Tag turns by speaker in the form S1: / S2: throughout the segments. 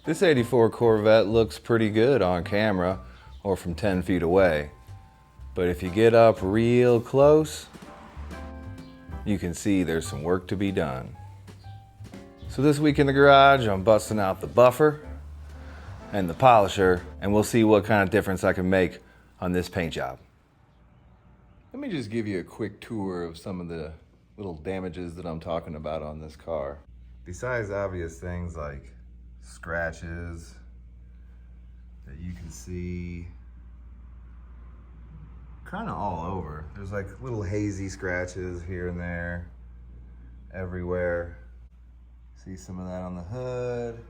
S1: This 84 Corvette looks pretty good on camera or from 10 feet away. But if you get up real close, you can see there's some work to be done. So this week in the garage, I'm busting out the buffer and the polisher, and we'll see what kind of difference I can make on this paint job. Let me just give you a quick tour of some of the little damages that I'm talking about on this car. Besides obvious things like scratches that you can see kind of all over. There's like little hazy scratches here and there, everywhere. See some of that on the hood.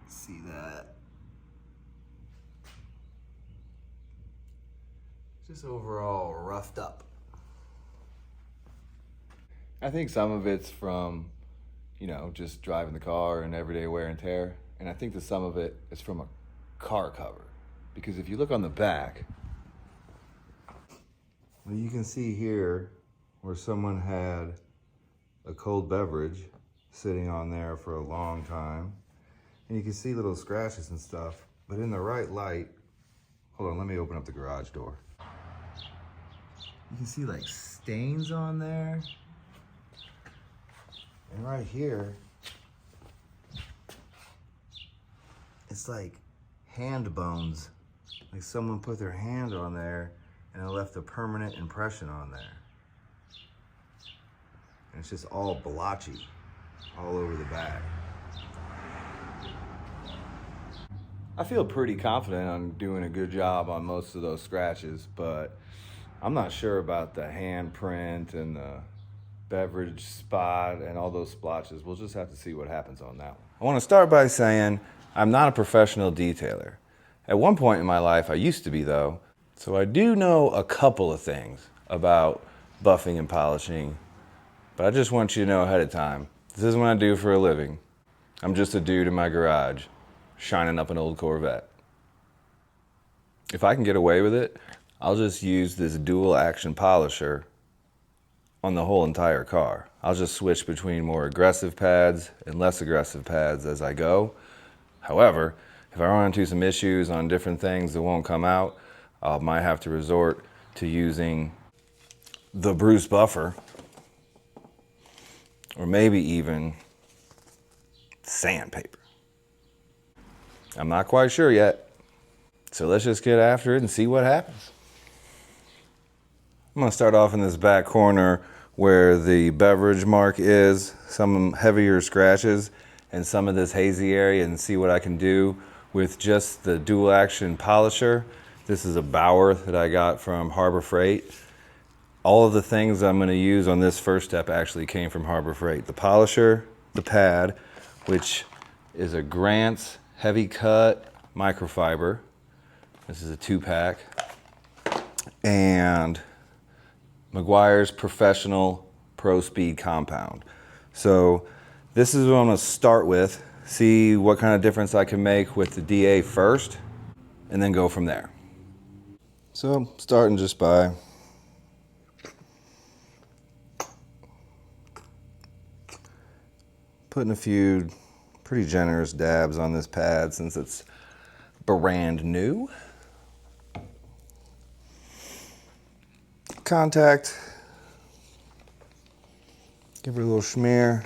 S1: See that? Just overall roughed up. I think some of it's from, just driving the car and everyday wear and tear. And I think that some of it is from a car cover. Because if you look on the back, well, you can see here where someone had a cold beverage sitting on there for a long time. And you can see little scratches and stuff. But in the right light, hold on, let me open up the garage door. You can see like stains on there. And right here, it's like hand bones. Like someone put their hand on there and it left a permanent impression on there. And it's just all blotchy all over the back. I feel pretty confident on doing a good job on most of those scratches, but I'm not sure about the handprint and the beverage spot and all those splotches. We'll just have to see what happens on that one. I want to start by saying I'm not a professional detailer. At one point in my life, I used to be though, so I do know a couple of things about buffing and polishing, but I just want you to know ahead of time, this isn't what I do for a living. I'm just a dude in my garage, shining up an old Corvette. If I can get away with it, I'll just use this dual action polisher on the whole entire car. I'll just switch between more aggressive pads and less aggressive pads as I go. However, if I run into some issues on different things that won't come out, I might have to resort to using the Bruce buffer, or maybe even sandpaper. I'm not quite sure yet, so let's just get after it and see what happens. I'm gonna start off in this back corner where the beverage mark is, some heavier scratches and some of this hazy area, and see what I can do with just the dual action polisher. This is a Bauer that I got from Harbor Freight. All of the things I'm gonna use on this first step actually came from Harbor Freight. The polisher, the pad, which is a Grant's heavy cut microfiber. This is a 2-pack. And Meguiar's Professional Pro Speed Compound. So this is what I'm gonna start with, see what kind of difference I can make with the DA first, and then go from there. So starting just by putting a few pretty generous dabs on this pad since it's brand new. Contact, give it a little smear.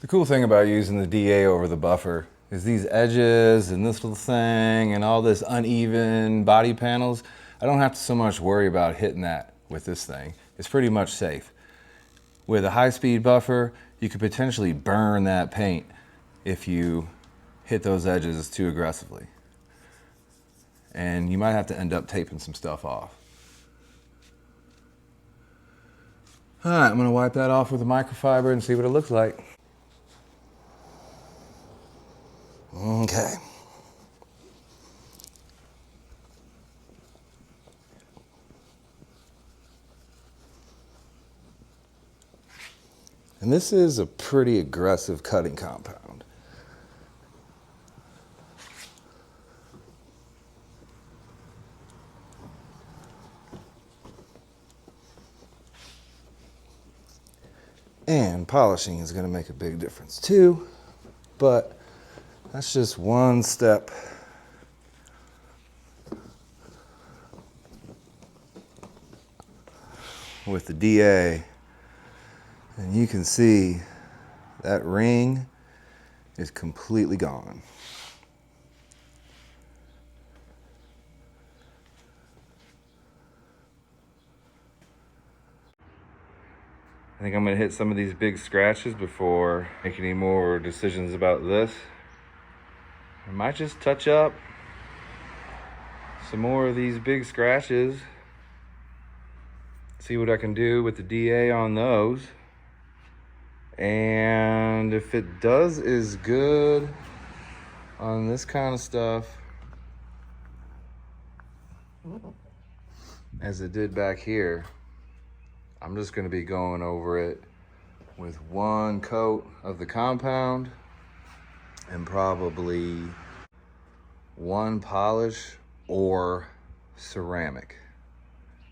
S1: The cool thing about using the DA over the buffer is these edges and this little thing and all this uneven body panels, I don't have to so much worry about hitting that with this thing. It's pretty much safe. With a high-speed buffer, you could potentially burn that paint if you hit those edges too aggressively. and you might have to end up taping some stuff off. All right, I'm gonna wipe that off with a microfiber and see what it looks like. Okay. And this is a pretty aggressive cutting compound. And polishing is going to make a big difference too, but that's just one step. With the DA, and you can see that ring is completely gone. I think I'm gonna hit some of these big scratches before making any more decisions about this. I might just touch up some more of these big scratches, see what I can do with the DA on those. And if it does as good on this kind of stuff as it did back here, I'm just gonna be going over it with one coat of the compound and probably one polish or ceramic.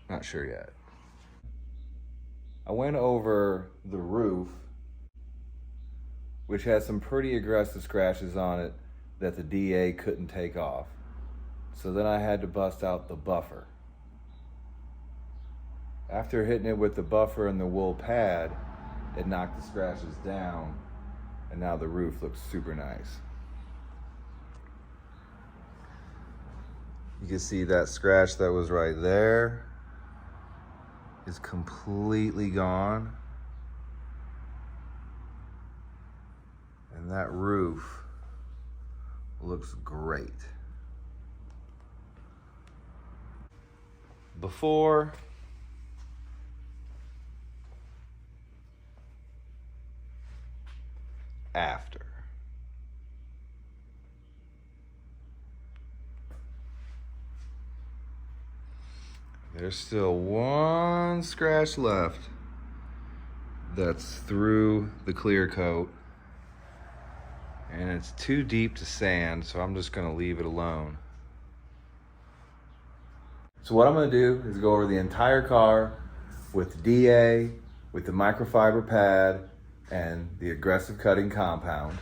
S1: Not sure yet. I went over the roof, which has some pretty aggressive scratches on it that the DA couldn't take off. So then I had to bust out the buffer. After hitting it with the buffer and the wool pad, it knocked the scratches down, and now the roof looks super nice. You can see that scratch that was right there is completely gone. And that roof looks great. Before, after. There's still one scratch left that's through the clear coat, and it's too deep to sand, so I'm just gonna leave it alone. So what I'm gonna do is go over the entire car with the DA, with the microfiber pad, and the aggressive cutting compound.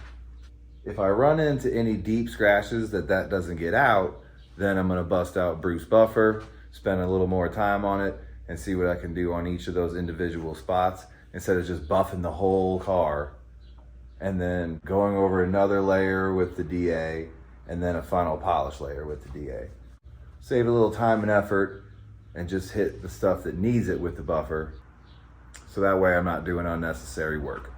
S1: If I run into any deep scratches that doesn't get out, then I'm gonna bust out Bruce Buffer, spend a little more time on it, and see what I can do on each of those individual spots instead of just buffing the whole car and then going over another layer with the DA and then a final polish layer with the DA. Save a little time and effort and just hit the stuff that needs it with the buffer, so that way I'm not doing unnecessary work.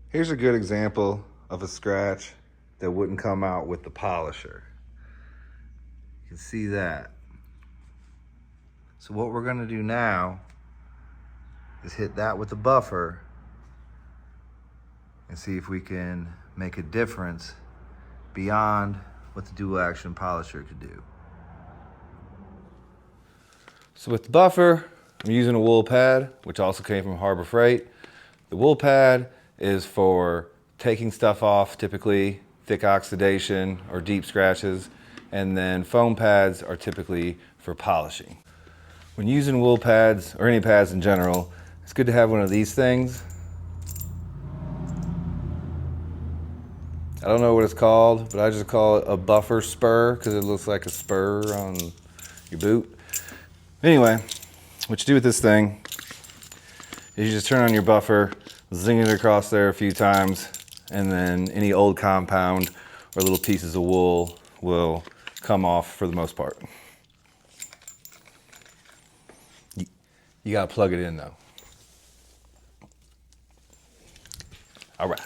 S1: Here's a good example of a scratch that wouldn't come out with the polisher. You can see that. So what we're gonna do now is hit that with the buffer and see if we can make a difference beyond what the dual action polisher could do. So with the buffer, I'm using a wool pad, which also came from Harbor Freight. The wool pad is for taking stuff off, typically thick oxidation or deep scratches, and then foam pads are typically for polishing. When using wool pads, or any pads in general, it's good to have one of these things. I don't know what it's called, but I just call it a buffer spur because it looks like a spur on your boot. Anyway, what you do with this thing is you just turn on your buffer, zing it across there a few times, and then any old compound or little pieces of wool will come off for the most part. You gotta plug it in though. All right.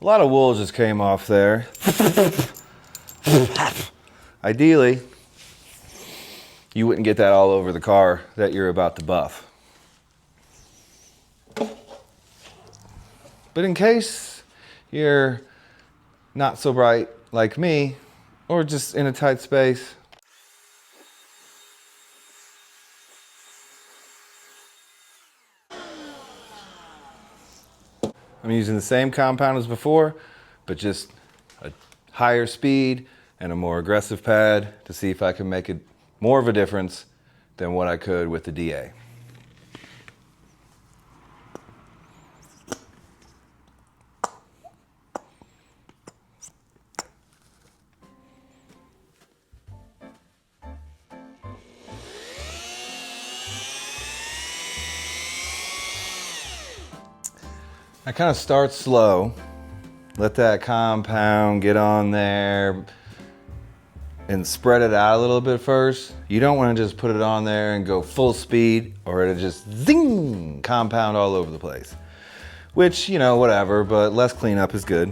S1: A lot of wool just came off there. Ideally, you wouldn't get that all over the car that you're about to buff. But in case you're not so bright like me, or just in a tight space, I'm using the same compound as before, but just a higher speed and a more aggressive pad to see if I can make it more of a difference than what I could with the DA. I kind of start slow, let that compound get on there and spread it out a little bit first. You don't want to just put it on there and go full speed or it'll just zing, compound all over the place. Which, you know, whatever, but less cleanup is good.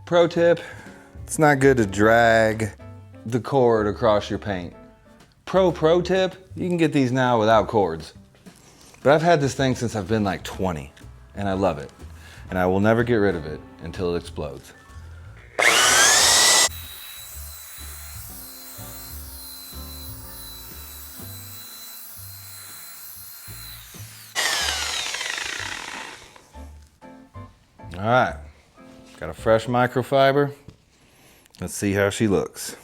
S1: Pro tip, it's not good to drag the cord across your paint. Pro tip, you can get these now without cords. But I've had this thing since I've been like 20 and I love it. And I will never get rid of it until it explodes. All right. Got a fresh microfiber. Let's see how she looks.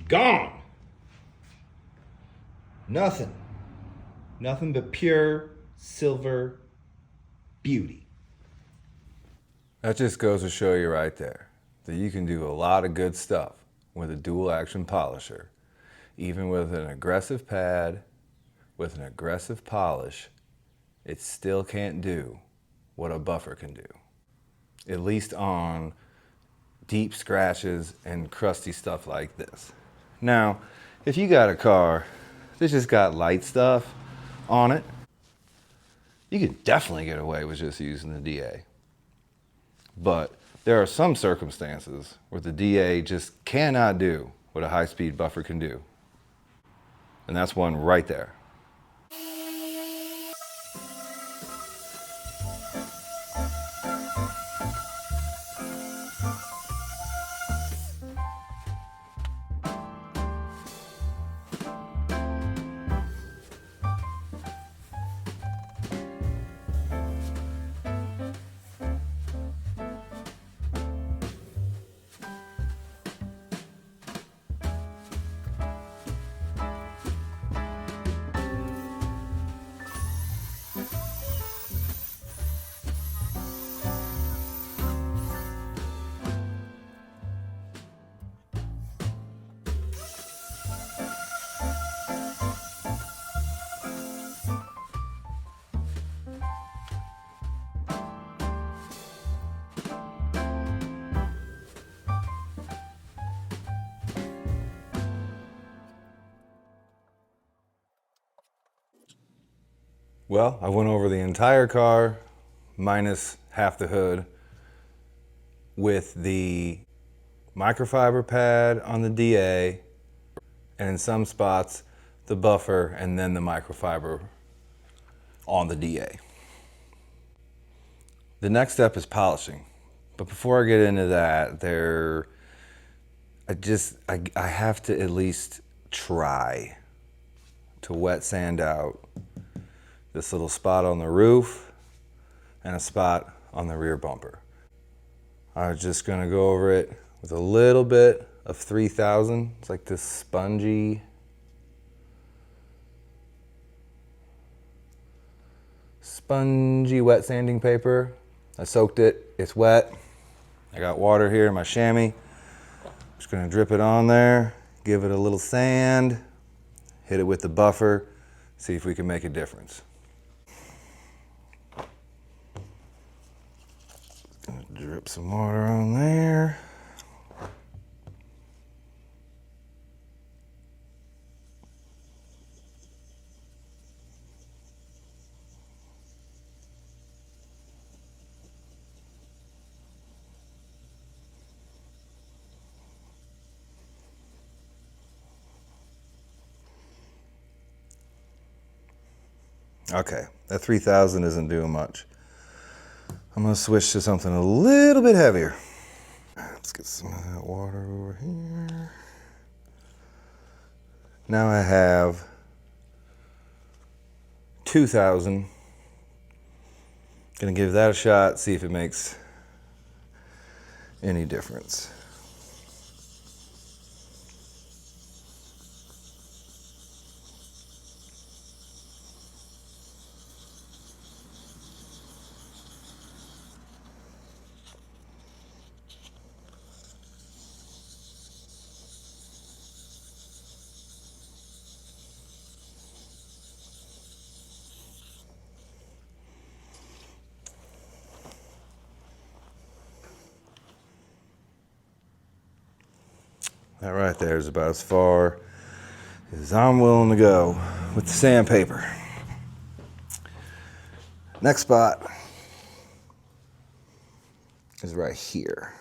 S1: Gone. Nothing. Nothing but pure silver beauty. That just goes to show you right there that you can do a lot of good stuff with a dual action polisher. Even with an aggressive pad, with an aggressive polish, it still can't do what a buffer can do. At least on deep scratches and crusty stuff like this. Now, if you got a car that's just got light stuff on it, you could definitely get away with just using the DA. But there are some circumstances where the DA just cannot do what a high-speed buffer can do. And that's one right there. Well, I went over the entire car, minus half the hood, with the microfiber pad on the DA, and in some spots, the buffer, and then the microfiber on the DA. The next step is polishing. But before I get into that, I have to at least try to wet sand out this little spot on the roof and a spot on the rear bumper. I'm just gonna go over it with a little bit of 3000. It's like this spongy wet sanding paper. I soaked it, it's wet. I got water here in my chamois. Just gonna drip it on there, give it a little sand, hit it with the buffer, see if we can make a difference. Gonna drip some water on there. Okay, that 3000 isn't doing much. I'm gonna switch to something a little bit heavier. Let's get some of that water over here. Now I have 2000. Gonna give that a shot, see if it makes any difference. That right there is about as far as I'm willing to go with the sandpaper. Next spot is right here.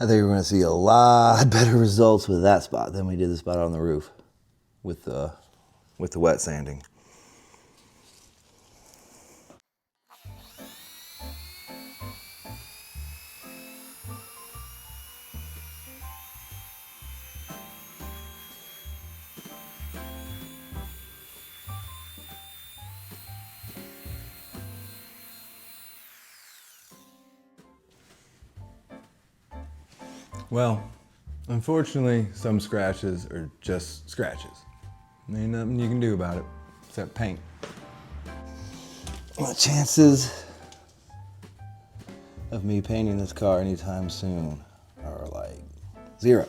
S1: I think we're going to see a lot better results with that spot than we did the spot on the roof with the wet sanding. Well, unfortunately, some scratches are just scratches. There ain't nothing you can do about it, except paint. The chances of me painting this car anytime soon are like 0.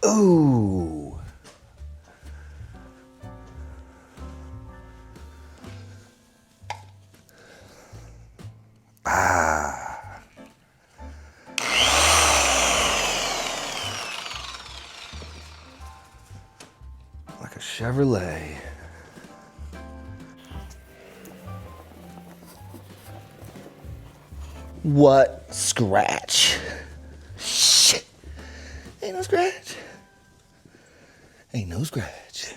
S1: Ooh. Ah. Like a Chevrolet. What scratch? Shit. Ain't no scratch. Ain't no scratch.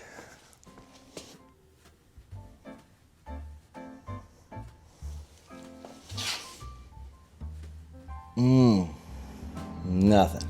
S1: Nothing.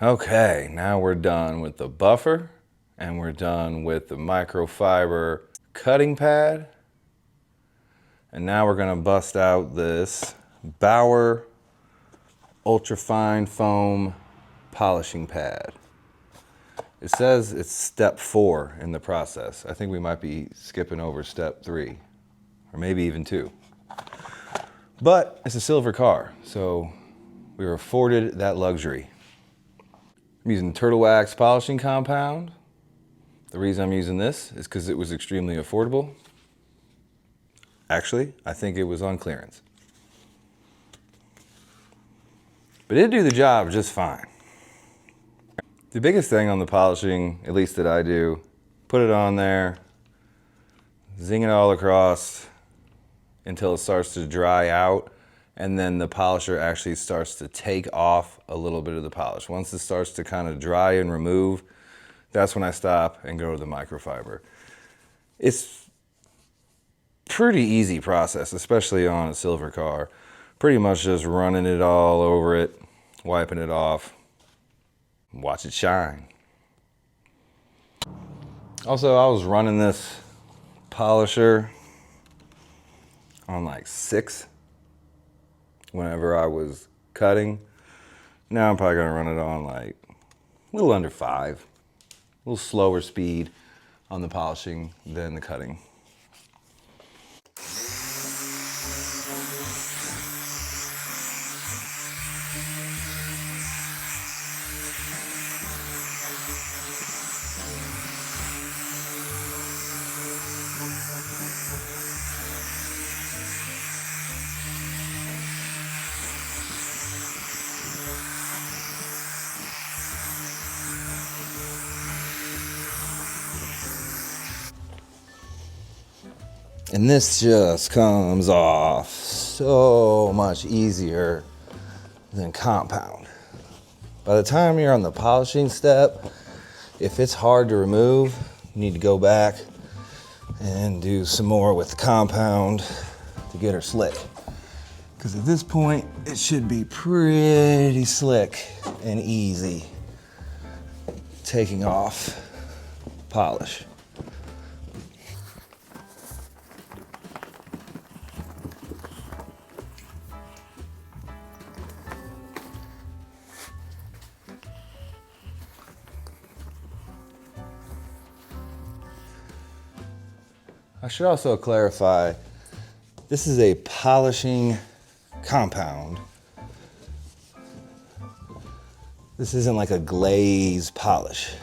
S1: Okay, now we're done with the buffer and we're done with the microfiber cutting pad. And now we're gonna bust out this Bauer ultrafine foam polishing pad. It says it's step 4 in the process. I think we might be skipping over step 3, or maybe even 2. But it's a silver car, so we were afforded that luxury. I'm using turtle wax polishing compound. The reason I'm using this is because it was extremely affordable. Actually, I think it was on clearance. But it did do the job just fine. The biggest thing on the polishing, at least that I do, put it on there, zing it all across until it starts to dry out, and then the polisher actually starts to take off a little bit of the polish. Once it starts to kind of dry and remove, that's when I stop and go to the microfiber. It's pretty easy process, especially on a silver car. Pretty much just running it all over it, wiping it off, watch it shine. Also, I was running this polisher on like 6 whenever I was cutting. Now I'm probably gonna run it on like a little under 5. A little slower speed on the polishing than the cutting. And this just comes off so much easier than compound. By the time you're on the polishing step, if it's hard to remove, you need to go back and do some more with the compound to get her slick. Because at this point, it should be pretty slick and easy taking off polish. I should also clarify, this is a polishing compound. This isn't like a glaze polish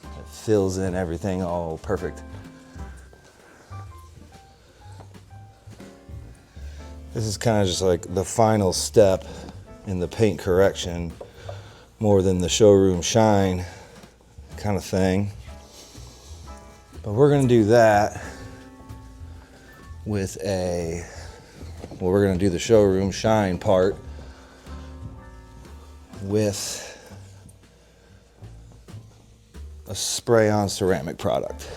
S1: that fills in everything all perfect. This is kind of just like the final step in the paint correction, more than the showroom shine kind of thing. But we're gonna do that with we're gonna do the showroom shine part with a spray-on ceramic product.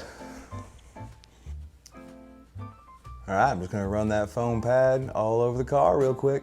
S1: All right, I'm just gonna run that foam pad all over the car real quick.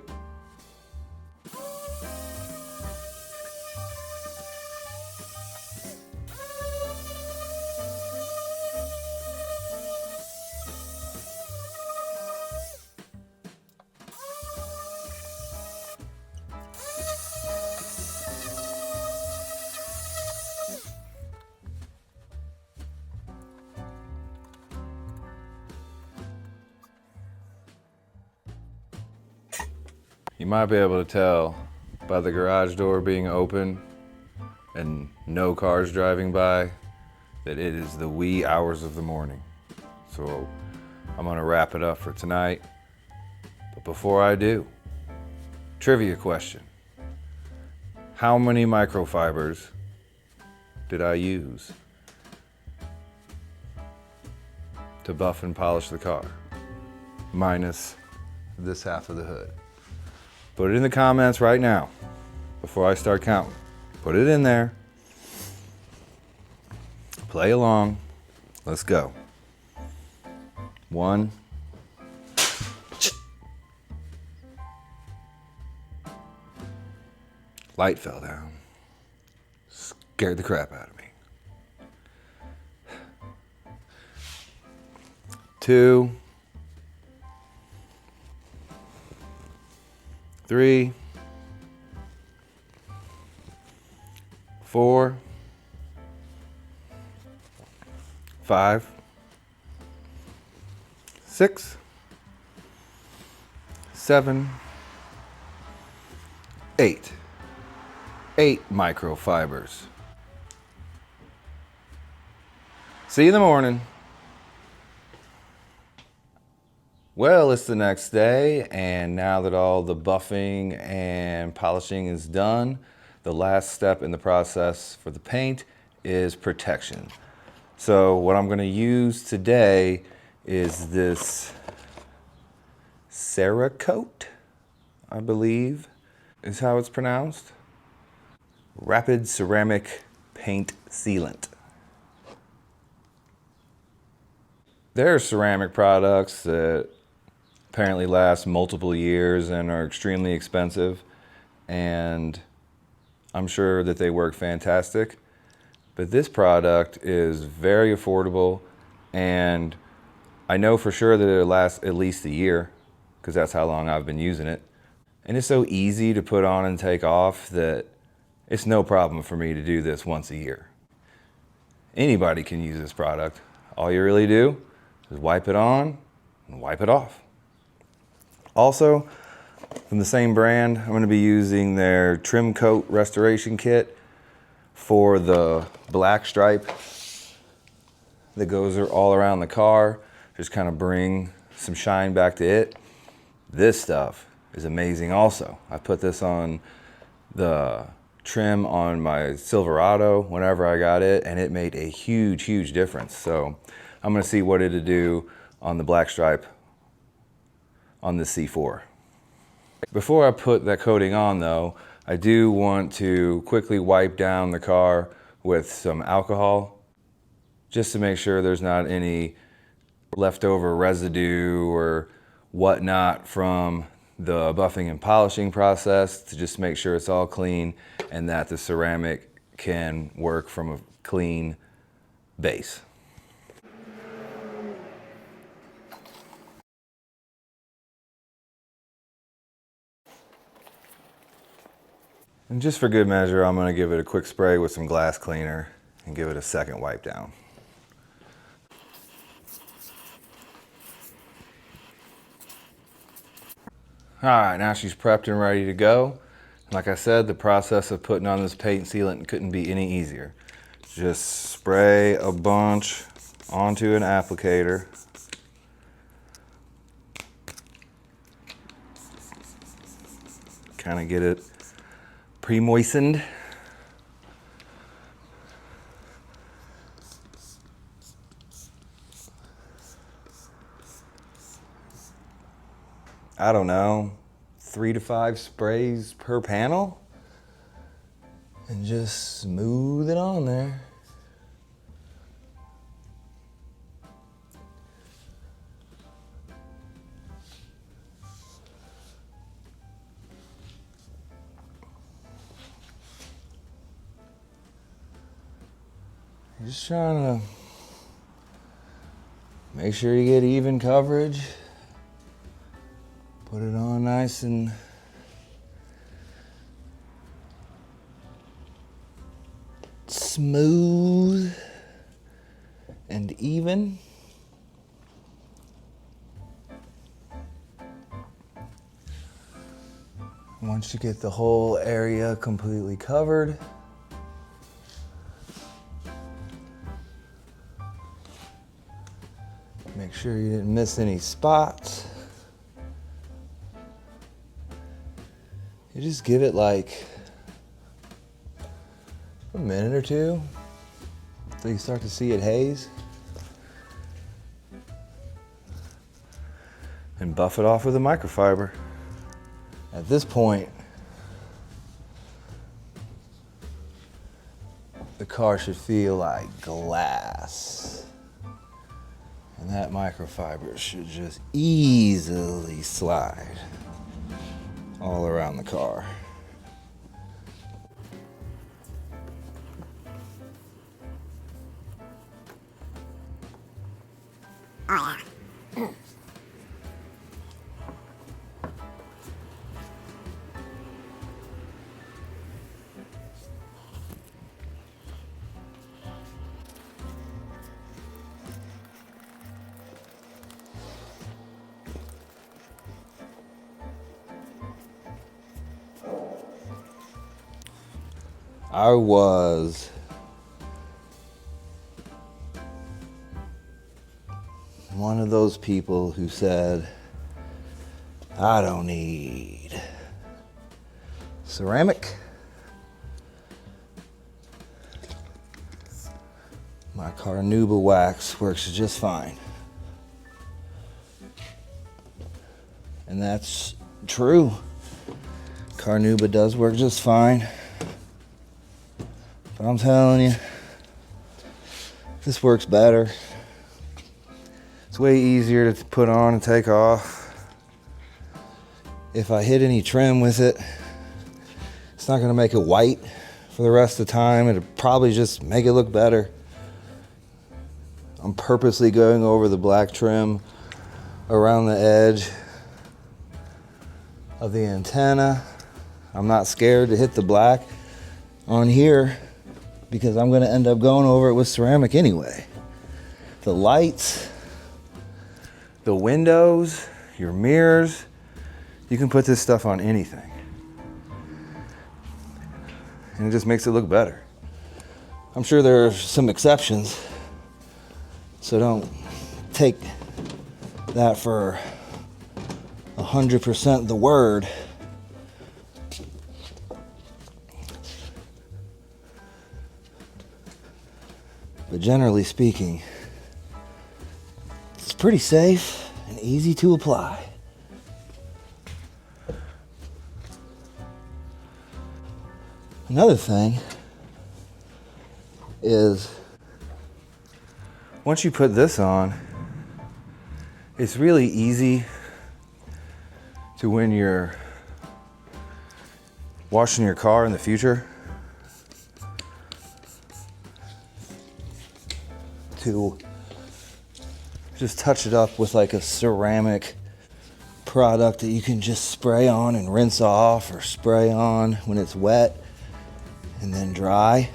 S1: You might be able to tell by the garage door being open and no cars driving by that it is the wee hours of the morning. So I'm gonna wrap it up for tonight. But before I do, trivia question. How many microfibers did I use to buff and polish the car? Minus this half of the hood. Put it in the comments right now before I start counting. Put it in there. Play along. Let's go. 1. Light fell down. Scared the crap out of me. 2, 3, 4, 5, 6, 7, 8. 8 microfibers. See you in the morning. Well, it's the next day, and now that all the buffing and polishing is done, the last step in the process for the paint is protection. So what I'm going to use today is this Cerakote, I believe is how it's pronounced. Rapid ceramic paint sealant. There are ceramic products that apparently last multiple years and are extremely expensive, and I'm sure that they work fantastic. But this product is very affordable, and I know for sure that it'll last at least a year, because that's how long I've been using it. And it's so easy to put on and take off that it's no problem for me to do this once a year. Anybody can use this product. All you really do is wipe it on and wipe it off. Also, from the same brand, I'm going to be using their trim coat restoration kit for the black stripe that goes all around the car. Just kind of bring some shine back to it. This stuff is amazing also. I put this on the trim on my Silverado whenever I got it, and it made a huge difference. So I'm going to see what it'll do on the black stripe on the C4. Before I put that coating on though, I do want to quickly wipe down the car with some alcohol just to make sure there's not any leftover residue or whatnot from the buffing and polishing process, to just make sure it's all clean and that the ceramic can work from a clean base. And just for good measure, I'm going to give it a quick spray with some glass cleaner and give it a second wipe down. All right, now she's prepped and ready to go. Like I said, the process of putting on this paint sealant couldn't be any easier. Just spray a bunch onto an applicator. Kind of get it pre-moistened. I don't know, 3 to 5 sprays per panel, and just smooth it on there. You're just trying to make sure you get even coverage. Put it on nice and smooth and even. Once you get the whole area completely covered, make sure you didn't miss any spots. You just give it like a minute or two until you start to see it haze. And buff it off with a microfiber. At this point, the car should feel like glass. And that microfiber should just easily slide all around the car.
S2: Oh yeah.
S1: I was one of those people who said, I don't need ceramic. My Carnauba wax works just fine. And that's true. Carnauba does work just fine. But I'm telling you, this works better. It's way easier to put on and take off. If I hit any trim with it, it's not gonna make it white for the rest of the time. It'll probably just make it look better. I'm purposely going over the black trim around the edge of the antenna. I'm not scared to hit the black on here because I'm gonna end up going over it with ceramic anyway. The lights, the windows, your mirrors, you can put this stuff on anything. And it just makes it look better. I'm sure there are some exceptions, so don't take that for 100% the word. But generally speaking, it's pretty safe and easy to apply. Another thing is, once you put this on, it's really easy to, when you're washing your car in the future, to just touch it up with like a ceramic product that you can just spray on and rinse off, or spray on when it's wet and then dry.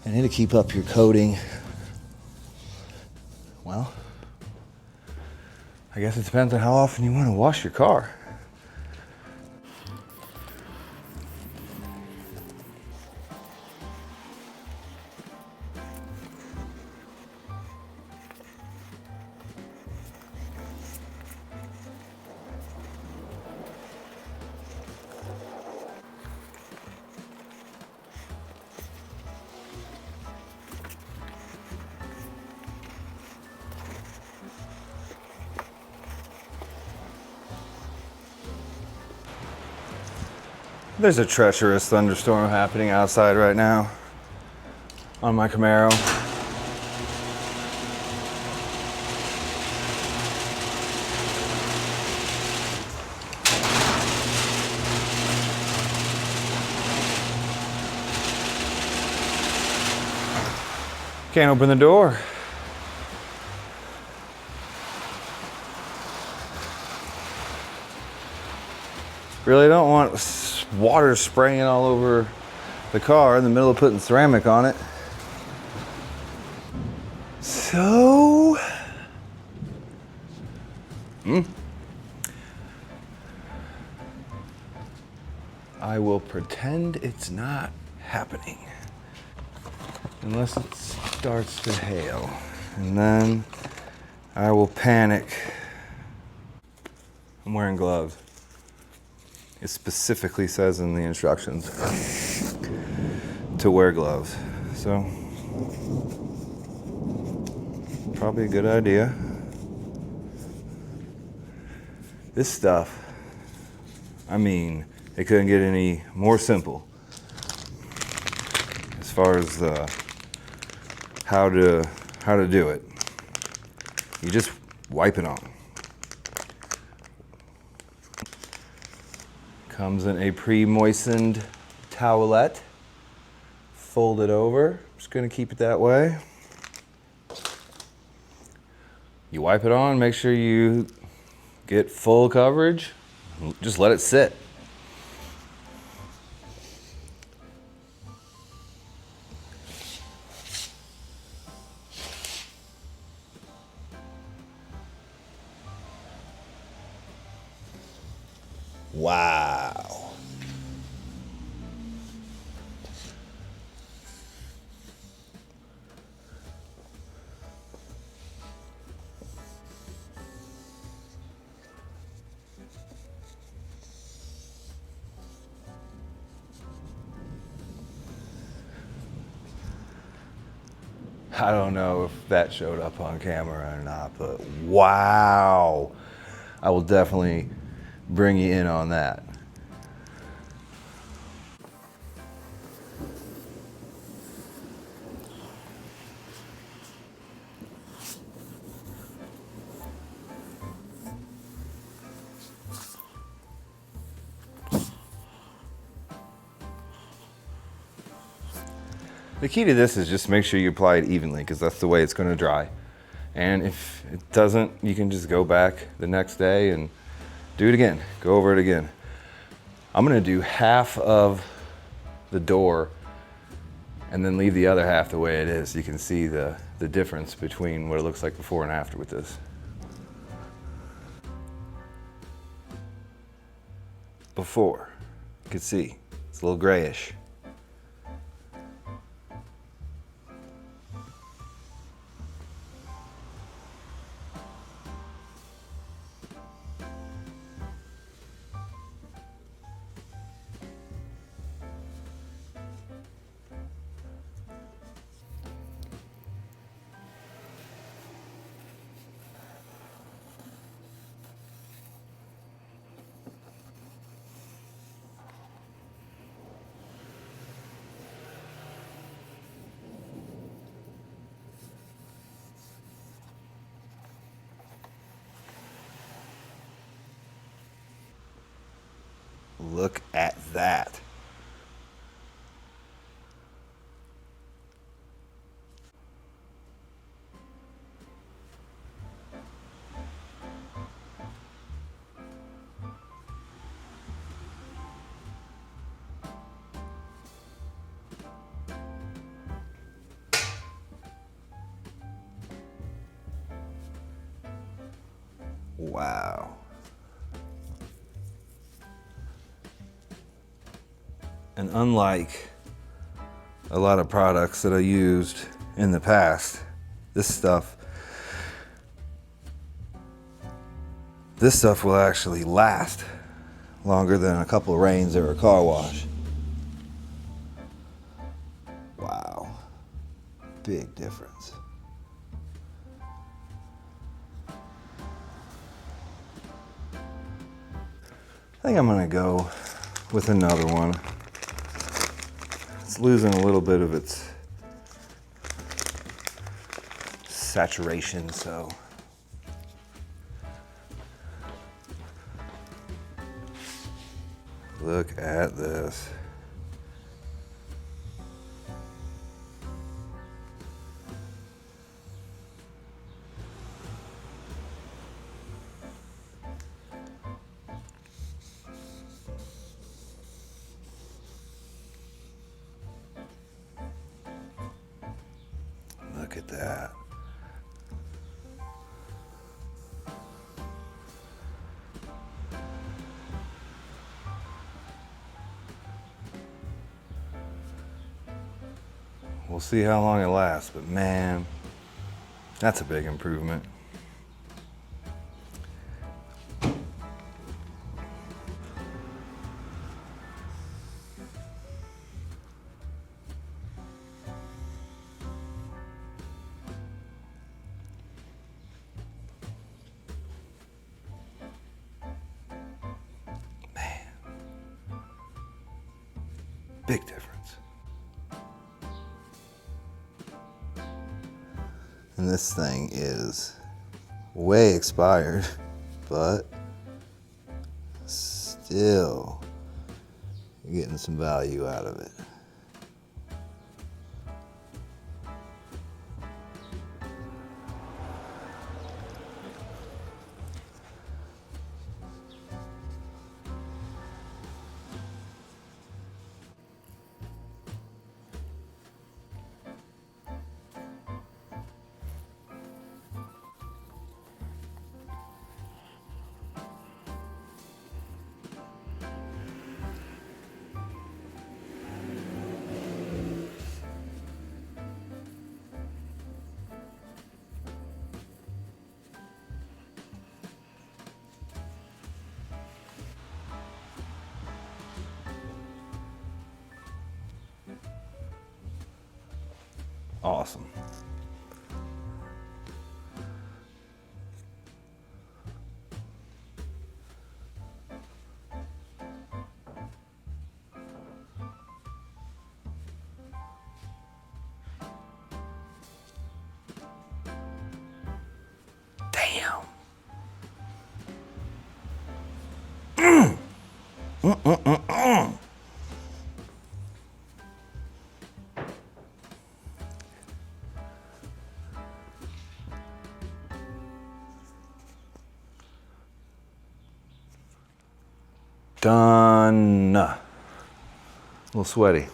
S1: And it'll keep up your coating. Well, I guess it depends on how often you want to wash your car. There's a treacherous thunderstorm happening outside right now on my Camaro. Can't open the door. Really don't want water spraying all over the car in the middle of putting ceramic on it. So, I will pretend it's not happening. Unless it starts to hail. And then I will panic. I'm wearing gloves. It specifically says in the instructions to wear gloves. So, probably a good idea. This stuff, I mean, it couldn't get any more simple as far as the how to do it. You just wipe it on. Comes in a pre-moistened towelette. Fold it over. Just gonna keep it that way. You wipe it on, make sure you get full coverage. Just let it sit. Wow. I don't know if that showed up on camera or not, but wow. I will definitely bring you in on that. The key to this is just make sure you apply it evenly, because that's the way it's going to dry. And if it doesn't, you can just go back the next day and do it again. Go over it again. I'm going to do half of the door and then leave the other half the way it is. You can see the difference between what it looks like before and after with this. Before, you can see it's a little grayish. Look at that. Wow. And unlike a lot of products that I used in the past, this stuff will actually last longer than a couple of rains or a car wash. Wow. Big difference. I think I'm gonna go with another one. It's losing a little bit of its saturation, so. Look at this. Look at that. We'll see how long it lasts, but man, that's a big improvement. Big difference. And this thing is way expired, but still getting some value out of it. Awesome. Damn. Done. A little sweaty.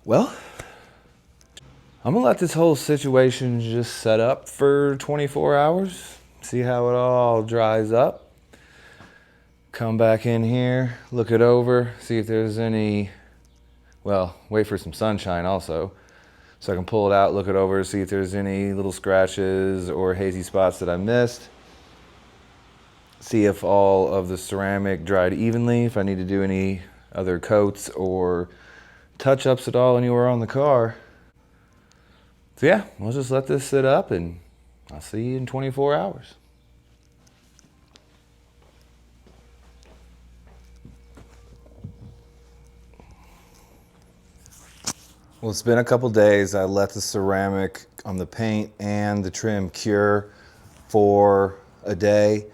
S1: Well, I'm gonna let this whole situation just set up for 24 hours, see how it all dries up. Come back in here, look it over, see if there's any, well, wait for some sunshine also, so I can pull it out, look it over, see if there's any little scratches or hazy spots that I missed. See if all of the ceramic dried evenly, if I need to do any other coats or touch-ups at all anywhere on the car. So yeah, we'll just let this sit up and I'll see you in 24 hours. Well, it's been a couple days. I let the ceramic on the paint and the trim cure for a day.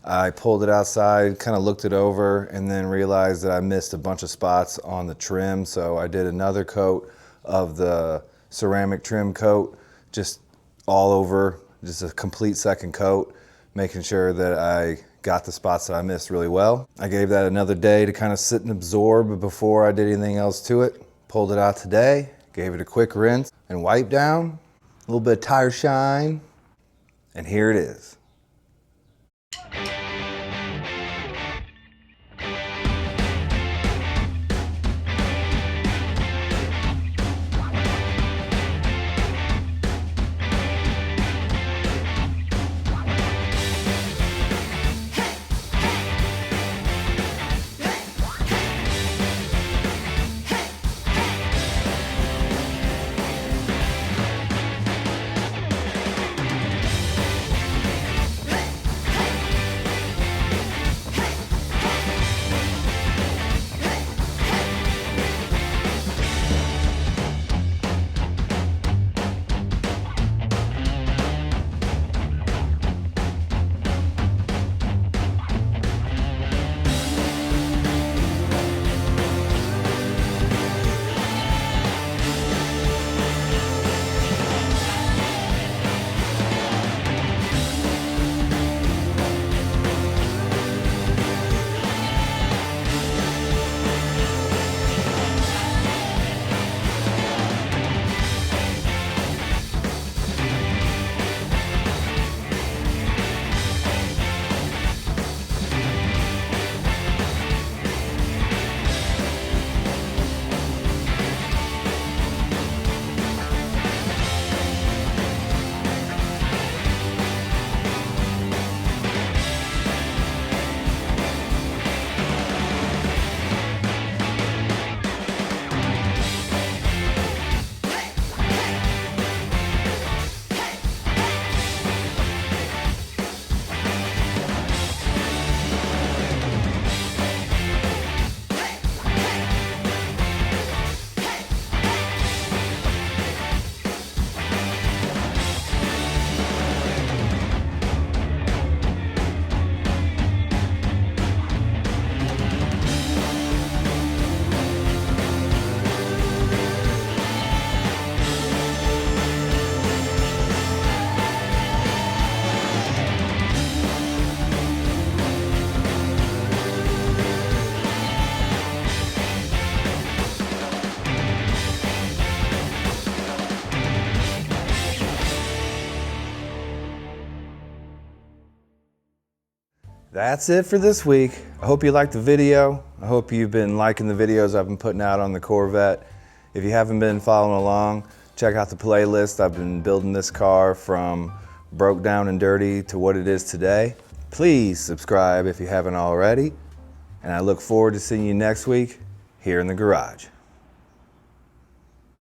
S1: I pulled it outside, kind of looked it over, and then realized that I missed a bunch of spots on the trim. So I did another coat of the ceramic trim coat, just all over, just a complete second coat, making sure that I got the spots that I missed really well. I gave that another day to kind of sit and absorb before I did anything else to it. Pulled it out today, gave it a quick rinse and wipe down, a little bit of tire shine, and here it is. That's it for this week. I hope you liked the video. I hope you've been liking the videos I've been putting out on the Corvette. If you haven't been following along, check out the playlist. I've been building this car from broke down and dirty to what it is today. Please subscribe if you haven't already. And I look forward to seeing you next week here in the garage.